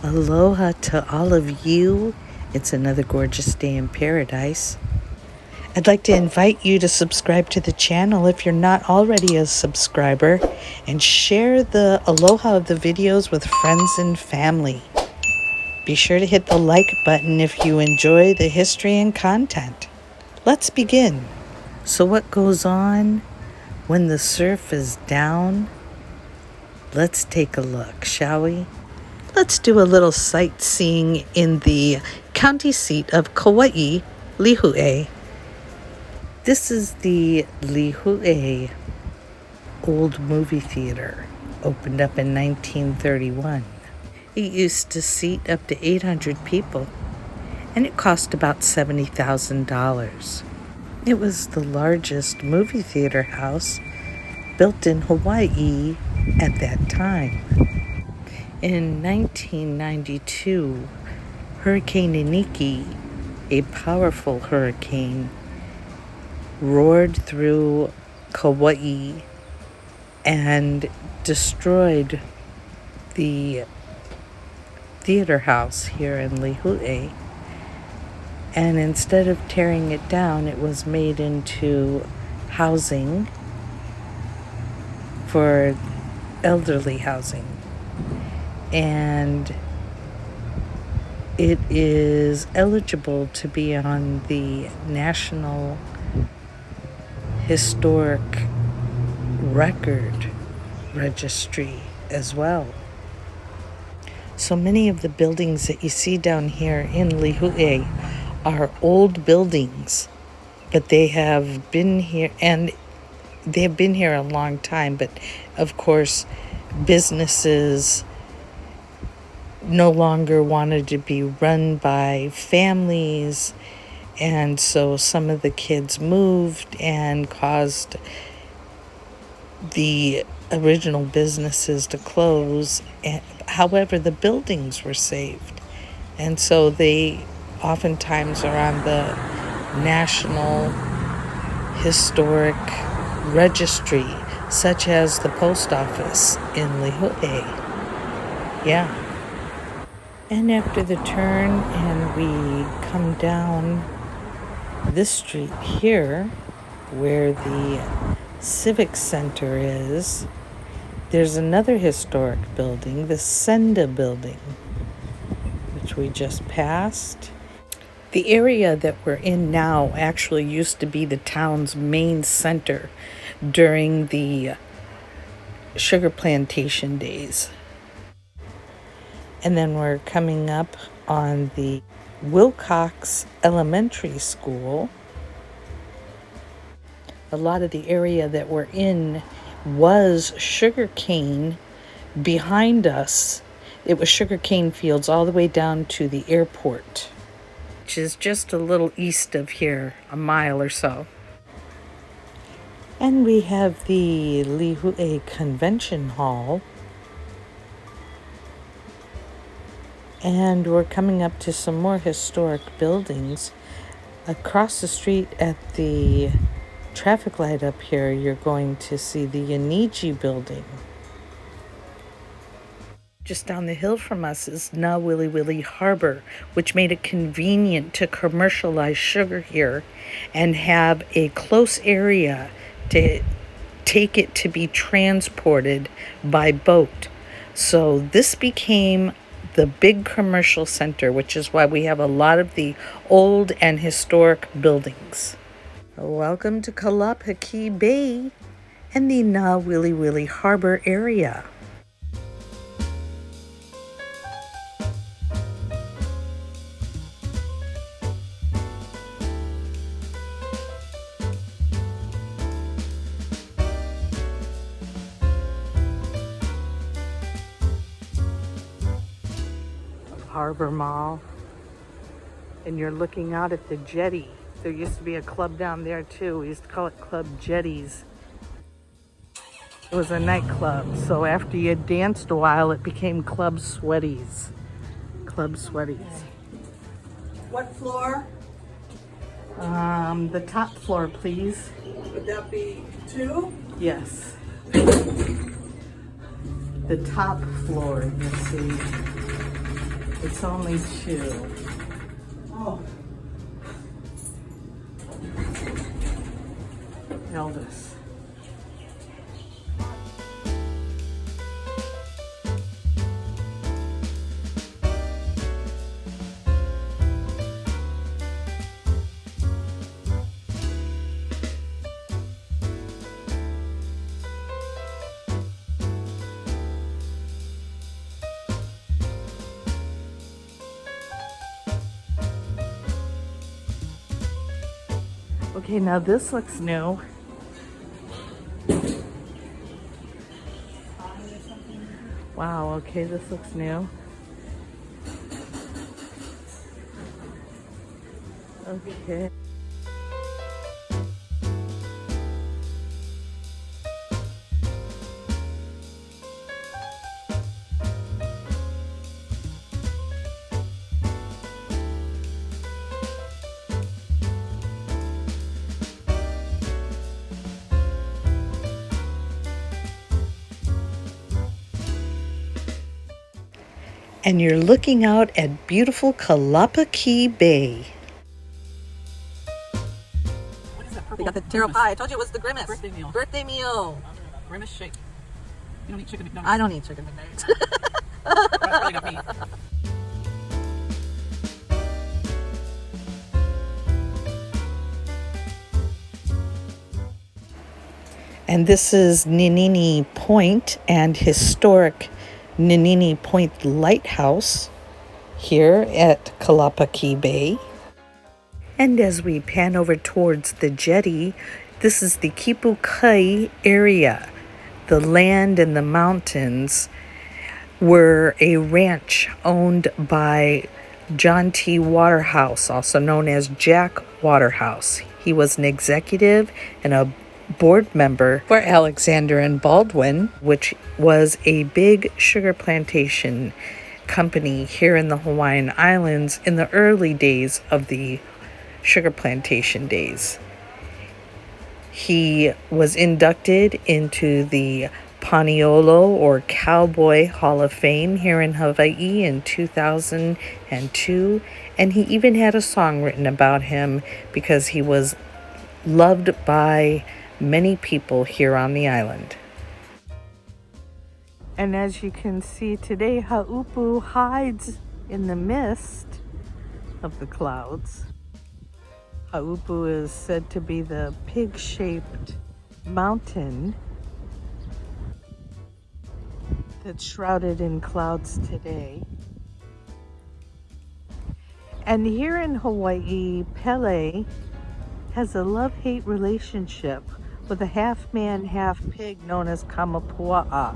Aloha to all of you. It's another gorgeous day in paradise. I'd like to invite you to subscribe to the channel if you're not already a subscriber, and share the aloha of the videos with friends and family. Be sure to hit the like button if you enjoy the history and content. Let's begin. So what goes on when the surf is down? Let's take a look, shall we? Let's do a little sightseeing in the county seat of Kauai, Līhu'E. This is the Līhu'E old movie theater, opened up in 1931. It used to seat up to 800 people, and it cost about $70,000. It was the largest movie theater house built in Hawaii at that time. In 1992, Hurricane Iniki, a powerful hurricane, roared through Kauai and destroyed the theater house here in Līhu'E. And instead of tearing it down, it was made into housing for elderly housing. And it is eligible to be on the National Historic Record Registry as well. So many of the buildings that you see down here in Līhu'E are old buildings, but they have been here, and they have been here a long time. But of course, businesses no longer wanted to be run by families, and so some of the kids moved and caused the original businesses to close. However, the buildings were saved, and so they oftentimes are on the National Historic Registry, such as the post office in Līhu'E. Yeah. And after the turn, and we come down this street here, where the Civic Center is, there's another historic building, the Senda building, which we just passed. The area that we're in now actually used to be the town's main center during the sugar plantation days. And then we're coming up on the Wilcox Elementary School. A lot of the area that we're in was sugarcane. Behind us, it was sugarcane fields all the way down to the airport, which is just a little east of here, a mile or so. And we have the Līhu'E Convention Hall. And we're coming up to some more historic buildings. Across the street at the traffic light up here, you're going to see the Yaniji building. Just down the hill from us is Nāwiliwili Harbor, which made it convenient to commercialize sugar here and have a close area to take it to be transported by boat. So this became the big commercial center, which is why we have a lot of the old and historic buildings. Welcome to Kalapakī Bay and the Nāwiliwili Harbor area. Harbor Mall, and you're looking out at the jetty. There used to be a club down there too. We used to call it Club Jetties. It was a nightclub, so after you danced a while, it became Club Sweaties. Club Sweaties. What floor? The top floor, please. Would that be 2? Yes. The top floor, you see. It's only 2. Oh. Elvis. Okay, now this looks new. Wow, okay, this looks new. Okay. And you're looking out at beautiful Kalapakī Bay. What is that purple? We got the taro pie. I told you it was the Grimace. Birthday meal. Birthday meal. Grimace shake. You don't eat chicken McNuggets. I don't eat chicken McNuggets. That's probably not me. And this is Ninini Point and historic Ninini Point Lighthouse here at Kalapakī Bay. And as we pan over towards the jetty, this is the Kipukai area. The land and the mountains were a ranch owned by John T. Waterhouse, also known as Jack Waterhouse. He was an executive and a board member for Alexander and Baldwin, which was a big sugar plantation company here in the Hawaiian Islands in the early days of the sugar plantation days. He was inducted into the Paniolo or Cowboy Hall of Fame here in Hawaii in 2002, and he even had a song written about him because he was loved by many people here on the island. And as you can see today, Haupu hides in the mist of the clouds. Haupu is said to be the pig-shaped mountain that's shrouded in clouds today. And here in Hawaii, Pele has a love-hate relationship with a half-man, half-pig known as Kamapua'a.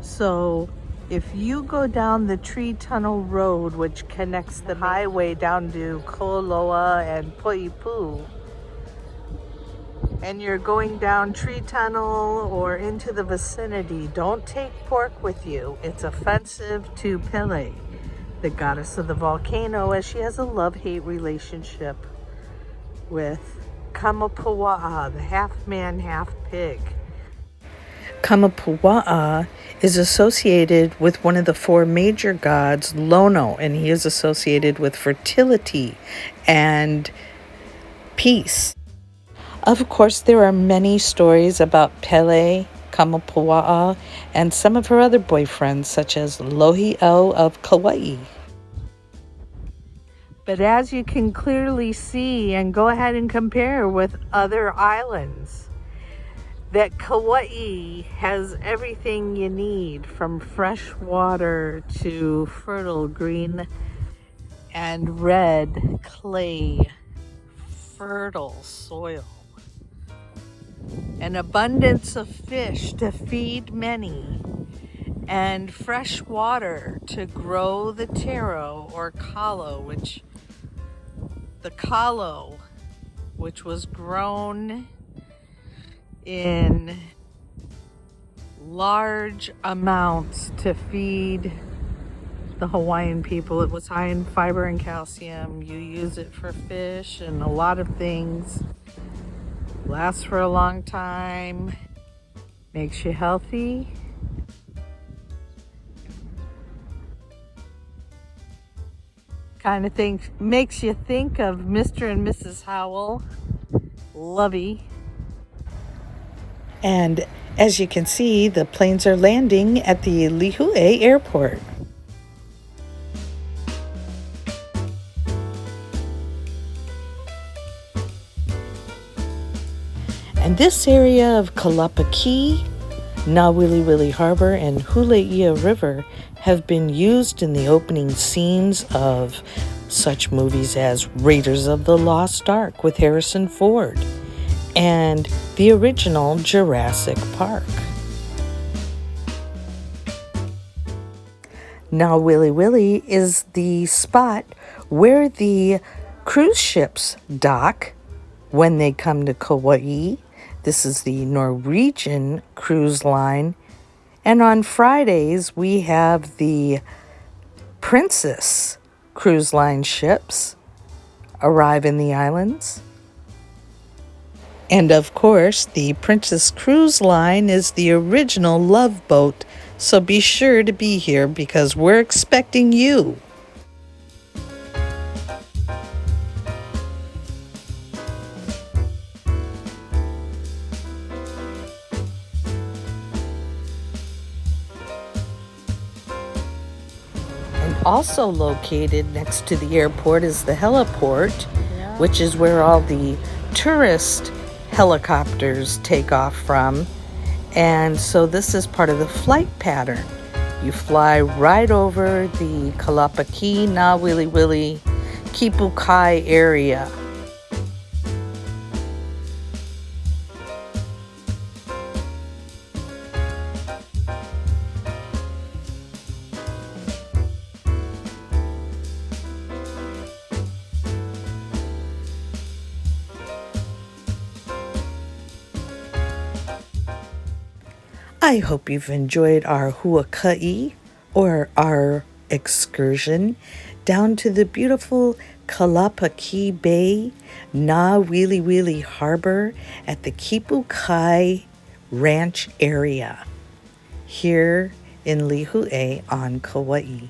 So if you go down the tree tunnel road, which connects the highway down to Koloa and Poipu, and you're going down tree tunnel or into the vicinity, don't take pork with you. It's offensive to Pele, the goddess of the volcano, as she has a love-hate relationship with Kamapua'a, the half-man, half-pig. Kamapua'a is associated with one of the 4 major gods, Lono, and he is associated with fertility and peace. Of course, there are many stories about Pele, Kamapua'a, and some of her other boyfriends, such as Līhu'E of Kauai. But as you can clearly see, and go ahead and compare with other islands, that Kauai has everything you need, from fresh water to fertile green and red clay, fertile soil, an abundance of fish to feed many, and fresh water to grow the taro or kalo, which was grown in large amounts to feed the Hawaiian people. It was high in fiber and calcium. You use it for fish and a lot of things. Lasts for a long time. Makes you healthy. kind of thing. Makes you think of Mr. and Mrs. Howell. Lovey. And as you can see, the planes are landing at the Līhu'E airport. And this area of Kalapakī, Nāwiliwili Harbor, and Līhu'E River have been used in the opening scenes of such movies as Raiders of the Lost Ark with Harrison Ford and the original Jurassic Park. Nāwiliwili is the spot where the cruise ships dock when they come to Kauai. This is the Norwegian cruise line. And on Fridays, we have the Princess cruise line ships arrive in the islands. And of course, the Princess Cruise Line is the original Love Boat. So be sure to be here because we're expecting you. Also located next to the airport is the heliport, which is where all the tourist helicopters take off from. And so this is part of the flight pattern. You fly right over the Kalapakī, Nāwiliwili, Kipukai area. I hope you've enjoyed our Huaka'i, or our excursion down to the beautiful Kalapakī Bay, Nāwiliwili Harbor at the Kipukai Ranch area here in Līhu'E on Kauai.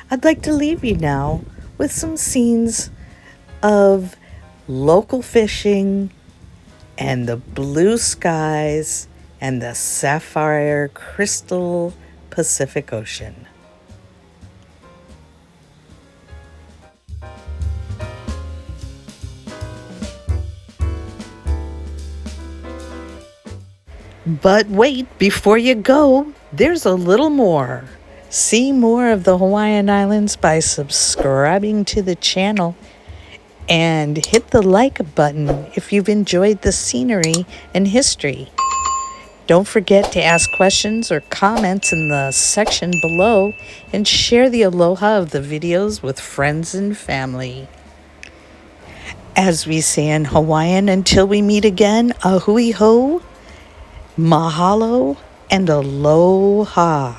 I'd like to leave you now with some scenes of local fishing and the blue skies and the sapphire crystal Pacific Ocean. But wait, before you go, there's a little more. See more of the Hawaiian Islands by subscribing to the channel and hit the like button if you've enjoyed the scenery and history. Don't forget to ask questions or comments in the section below and share the aloha of the videos with friends and family. As we say in Hawaiian, until we meet again, ahui ho, mahalo, and aloha.